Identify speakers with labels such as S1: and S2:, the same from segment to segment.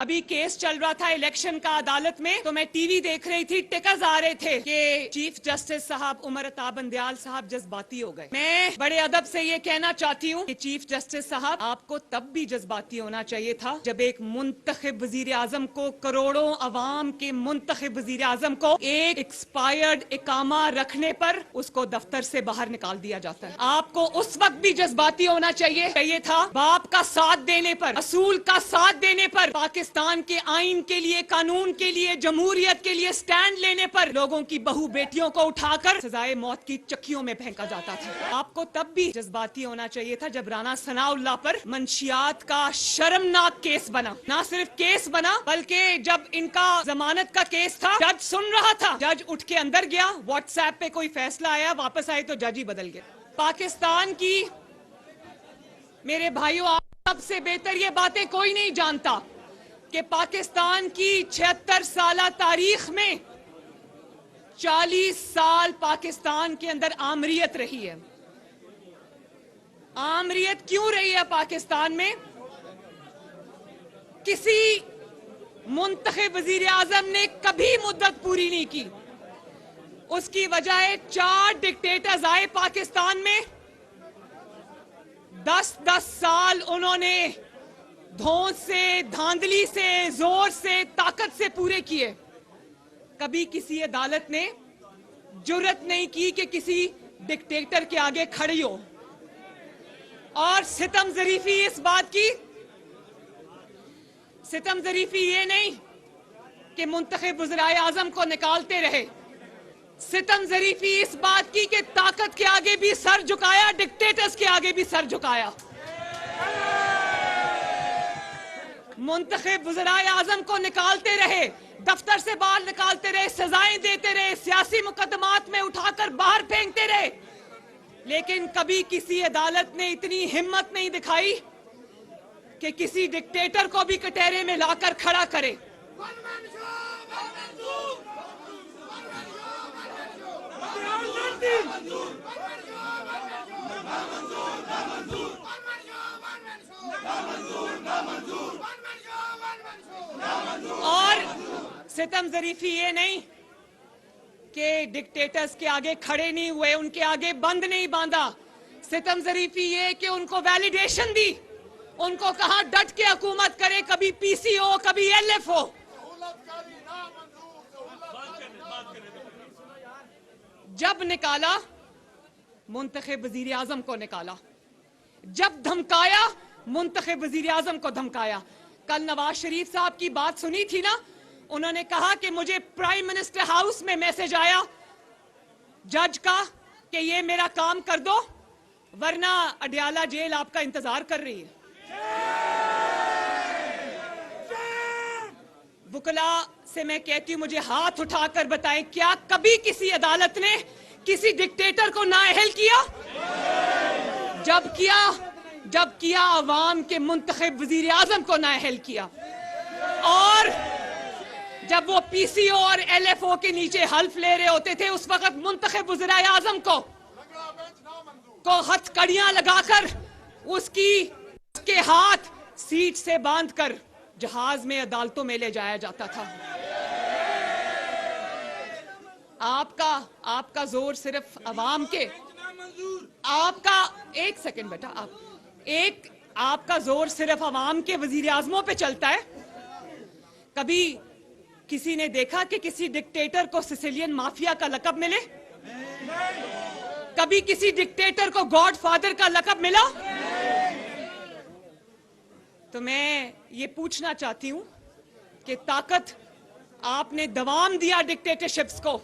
S1: अभी केस चल रहा था इलेक्शन का अदालत में, तो मैं टीवी देख रही थी, टिकर्स आ रहे थे कि चीफ जस्टिस साहब उमर अता बंदयाल साहब जज्बाती हो गए। मैं बड़े अदब से ये कहना चाहती हूँ कि चीफ जस्टिस साहब, आपको तब भी जज्बाती होना चाहिए था जब एक मुंतखब वजीर आजम को, करोड़ों अवाम के मुंतखब वजीर आजम को एक एक्सपायर्ड इकामा रखने पर उसको दफ्तर से बाहर निकाल दिया जाता है। आपको उस वक्त भी जज्बाती होना चाहिए था। बाप का साथ देने पर, असूल का साथ देने पर, पाकिस्तान के आइन के लिए, कानून के लिए, जमहूरियत के लिए स्टैंड लेने पर लोगों की बहू बेटियों को उठाकर सजाए मौत की चक्कियों में फेंका जाता था। आपको तब भी जज्बाती होना चाहिए था जब राना सनाउल्लाह पर मंशियात का शर्मनाक केस बना। ना सिर्फ केस बना, बल्कि जब इनका जमानत का केस था, जज सुन रहा था, जज उठ के अंदर गया, व्हाट्सएप पे कोई फैसला आया, वापस आए तो जज ही बदल गया। पाकिस्तान की, मेरे भाइयों, आप सबसे बेहतर ये बातें कोई नहीं जानता कि पाकिस्तान की 76 साल तारीख में 40 साल पाकिस्तान के अंदर आमरीत रही है। आमरीत क्यों रही है पाकिस्तान में? किसी मुंतखब वजीर आजम ने कभी मुद्दत पूरी नहीं की। उसकी वजह 4 डिक्टेटर्स आए पाकिस्तान में, 10-10 साल उन्होंने धौंस से, धांधली से, जोर से, ताकत से पूरे किए। कभी किसी अदालत ने जुर्रत नहीं की कि किसी डिक्टेटर के आगे खड़ी हो। और सितम ज़रीफी इस बात की, सितम ज़रीफी ये नहीं कि मुंतखब वज़ीर आज़म को निकालते रहे, सितम ज़रीफी इस बात की कि ताकत के आगे भी सर झुकाया, डिक्टेटर्स के आगे भी सर झुकाया। मुंतखब वज़ीर आज़म को निकालते रहे, दफ्तर से बाहर निकालते रहे, सजाएं देते रहे, सियासी मुकदमात में उठाकर बाहर फेंकते रहे, लेकिन कभी किसी अदालत ने इतनी हिम्मत नहीं दिखाई कि किसी डिक्टेटर को भी कटहरे में लाकर खड़ा करे। और सितम ज़रीफी ये नहीं कि डिक्टेटर्स के आगे खड़े नहीं हुए, उनके आगे बंद नहीं बांधा। सितम ज़रीफी ये कि उनको वैलिडेशन दी, उनको कहा डट के हुकूमत करे, कभी पीसी हो, कभी एलएफ हो। जब निकाला, मुंतखब वजीर आजम को निकाला। जब धमकाया, मुंतखब वजीर आजम को धमकाया। कल नवाज शरीफ साहब की बात सुनी थी ना, उन्होंने कहा कि मुझे प्राइम मिनिस्टर हाउस में मैसेज आया जज का कि ये मेरा काम कर दो वरना अडयाला जेल आपका इंतजार कर रही है। वुकला से मैं कहती हूं, मुझे हाथ उठाकर बताएं, क्या कभी किसी अदालत ने किसी डिक्टेटर को नाअहल किया? जब किया अवाम के मुंतखब वजीर आजम को नाअहल किया। और जब वो पीसीओ और एलएफओ के नीचे हल्फ ले रहे होते थे, उस वक्त मुंतखब वजीर आजम को हथकड़ियां लगाकर उसके हाथ सीट से बांधकर जहाज में अदालतों में ले जाया जाता था। आपका जोर सिर्फ अवाम के, आपका एक सेकंड बेटा, आपका जोर सिर्फ अवाम के वजीर आजमों पे चलता है। कभी किसी ने देखा कि किसी डिक्टेटर को सिसिलियन माफिया का लकब मिले? कभी किसी डिक्टेटर को गॉड फादर का लकब मिला? तो मैं ये पूछना चाहती हूं कि ताकत आपने दवाम दिया डिक्टेटरशिप्स को,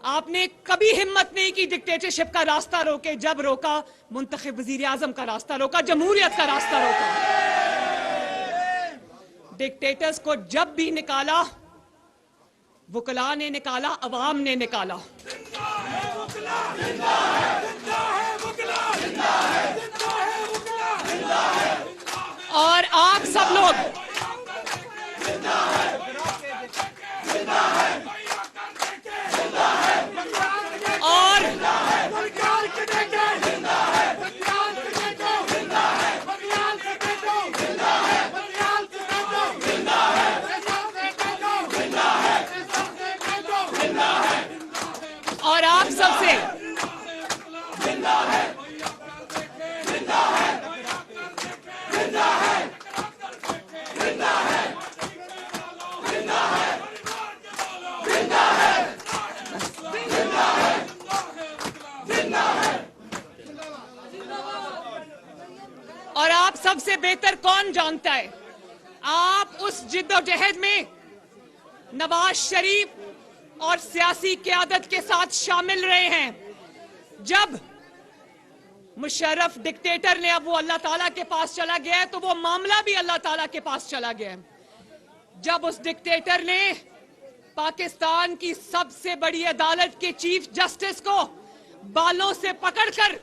S1: आपने कभी हिम्मत नहीं की डिक्टेटरशिप का रास्ता रोके। जब रोका, मुंतखब वजीर आजम का रास्ता रोका, जमहूरियत का रास्ता रोका। डिक्टेटर्स को जब भी निकाला, वुकला ने निकाला, अवाम ने निकाला। और आप सब लोग और आप सबसे और आप सबसे बेहतर कौन जानता है, आप उस जिद्दोजहद में नवाज शरीफ और सियासी क़यादत के साथ शामिल रहे हैं। जब मुशर्रफ डिक्टेटर ने, अब वो अल्लाह ताला के पास चला गया है, तो वो मामला भी अल्लाह ताला के पास चला गया है। जब उस डिक्टेटर ने पाकिस्तान की सबसे बड़ी अदालत के चीफ जस्टिस को बालों से पकड़कर,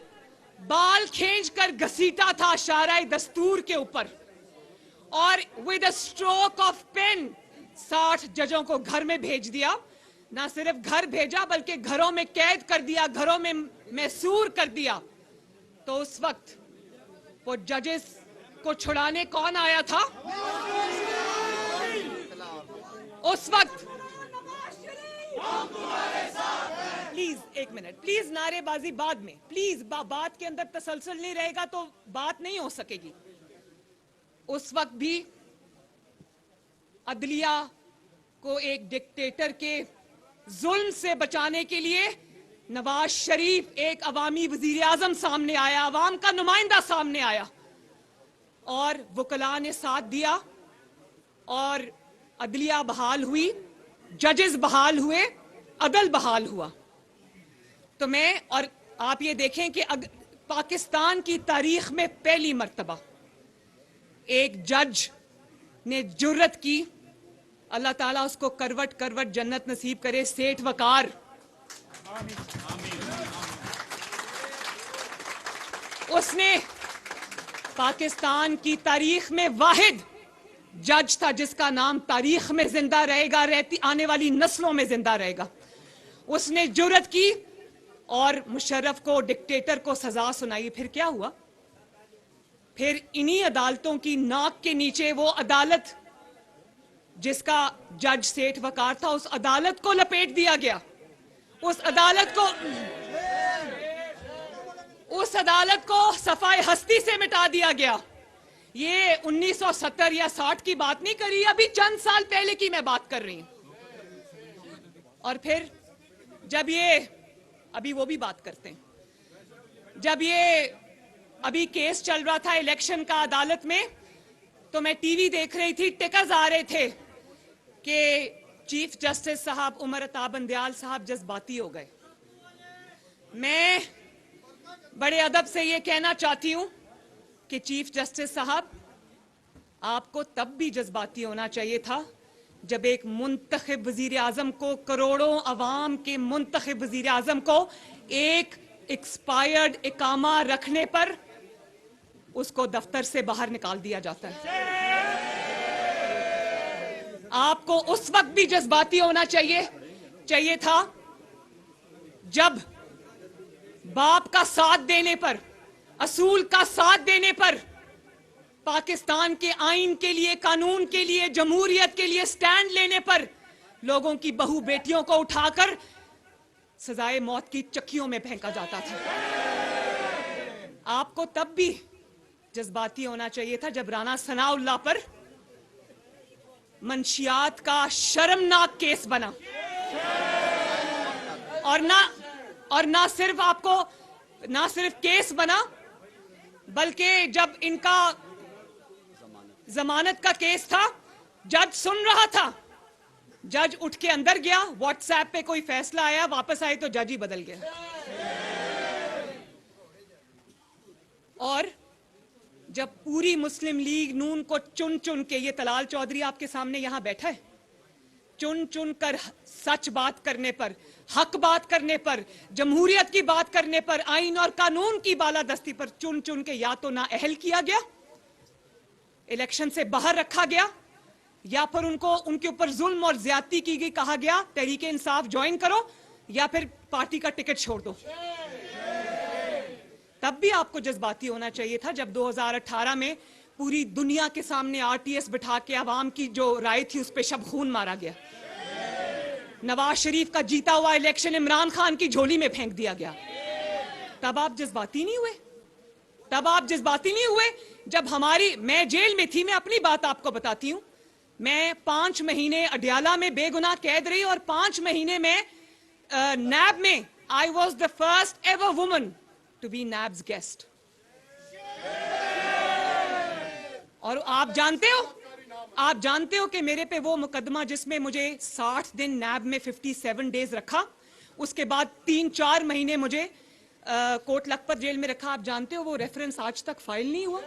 S1: बाल खींचकर घसीटा था शाराए दस्तूर के ऊपर, और with a stroke of pen 60 जजों को घर में भेज दिया। ना सिर्फ घर भेजा बल्कि घरों में कैद कर दिया, घरों में मैसूर कर दिया। तो उस वक्त वो जजेस को छुड़ाने कौन आया था? उस वक्त प्लीज एक मिनट, प्लीज नारेबाजी बाद में, प्लीज बात के अंदर तसलसल नहीं रहेगा तो बात नहीं हो सकेगी। उस वक्त भी अदलिया को एक डिक्टेटर के जुल्म से बचाने के लिए नवाज शरीफ एक अवामी वजीर आजम सामने आया, अवाम का नुमाइंदा सामने आया, और वकला ने साथ दिया और अदलिया बहाल हुई, जजेस बहाल हुए, अदल बहाल हुआ। तो मैं और आप ये देखें कि पाकिस्तान की तारीख में पहली मर्तबा एक जज ने जुर्रत की, अल्लाह ताला उसको करवट करवट जन्नत नसीब करे, सेठ वकार, उसने पाकिस्तान की तारीख में वाहिद जज था जिसका नाम तारीख में जिंदा रहेगा, रहती आने वाली नस्लों में जिंदा रहेगा। उसने जुर्रत की और मुशर्रफ को, डिक्टेटर को सजा सुनाई। फिर क्या हुआ? फिर इन्हीं अदालतों की नाक के नीचे वो अदालत जिसका जज सेठ वकार था, उस अदालत को लपेट दिया गया। उस अदालत को सफाई हस्ती से मिटा दिया गया। ये 1970 या 60 की बात नहीं करी, अभी चंद साल पहले की मैं बात कर रही हूं। और फिर जब ये, अभी वो भी बात करते हैं, जब ये अभी केस चल रहा था इलेक्शन का अदालत में, तो मैं टीवी देख रही थी, टिकर्स आ रहे थे कि चीफ जस्टिस साहब उमर अता बंदयाल साहब जज्बाती हो गए। मैं बड़े अदब से ये कहना चाहती हूं कि चीफ जस्टिस साहब, आपको तब भी जज्बाती होना चाहिए था जब एक मुंतखब वजीर आजम को, करोड़ों अवाम के मुंतखब वजीर आजम को एक एक्सपायर्ड इकामा रखने पर उसको दफ्तर से बाहर निकाल दिया जाता है। आपको उस वक्त भी जज्बाती होना चाहिए था जब बाप का साथ देने पर, असूल का साथ देने पर, पाकिस्तान के आइन के लिए, कानून के लिए, जमहूरियत के लिए स्टैंड लेने पर लोगों की बहू बेटियों को उठाकर सजाए मौत की चक्कियों में फेंका जाता था। आपको तब भी जज्बाती होना चाहिए था जब राना सनाउल्लाह पर मंशियात का शर्मनाक केस बना, और ना सिर्फ केस बना, बल्कि जब इनका जमानत का केस था, जज सुन रहा था, जज उठ के अंदर गया, व्हाट्सएप पे कोई फैसला आया, वापस आए तो जज ही बदल गया। और जब पूरी मुस्लिम लीग नून को चुन चुन के, ये तलाल चौधरी आपके सामने यहां बैठा है, चुन चुन कर सच बात करने पर, हक बात करने पर, जमहूरियत की बात करने पर, आइन और कानून की बालादस्ती पर चुन चुन के या तो नाअहल किया गया, इलेक्शन से बाहर रखा गया, या फिर उनके ऊपर जुल्म और ज्यादती की गई, कहा गया तहरीके इंसाफ ज्वाइन करो या फिर पार्टी का टिकट छोड़ दो। तब भी आपको जज्बाती होना चाहिए था जब 2018 में पूरी दुनिया के सामने आरटीएस बिठा के आवाम की जो राय थी उस पर शब खून मारा गया। नवाज शरीफ का जीता हुआ इलेक्शन इमरान खान की झोली में फेंक दिया गया। तब आप जज्बाती नहीं हुए? तब आप जज्बाती नहीं हुए जब मैं जेल में थी। मैं अपनी बात आपको बताती हूं। मैं 5 महीने अडयाला में बेगुनाह कैद रही और 5 महीने में नैब में I was the first ever woman to be NAB's guest. और आप जानते हो कि मेरे पे वो मुकदमा जिसमें मुझे 60 दिन नैब में 57 डेज रखा, उसके बाद 3-4 महीने मुझे कोट लखपत जेल में रखा। आप जानते हो वो रेफरेंस आज तक फाइल नहीं हुआ।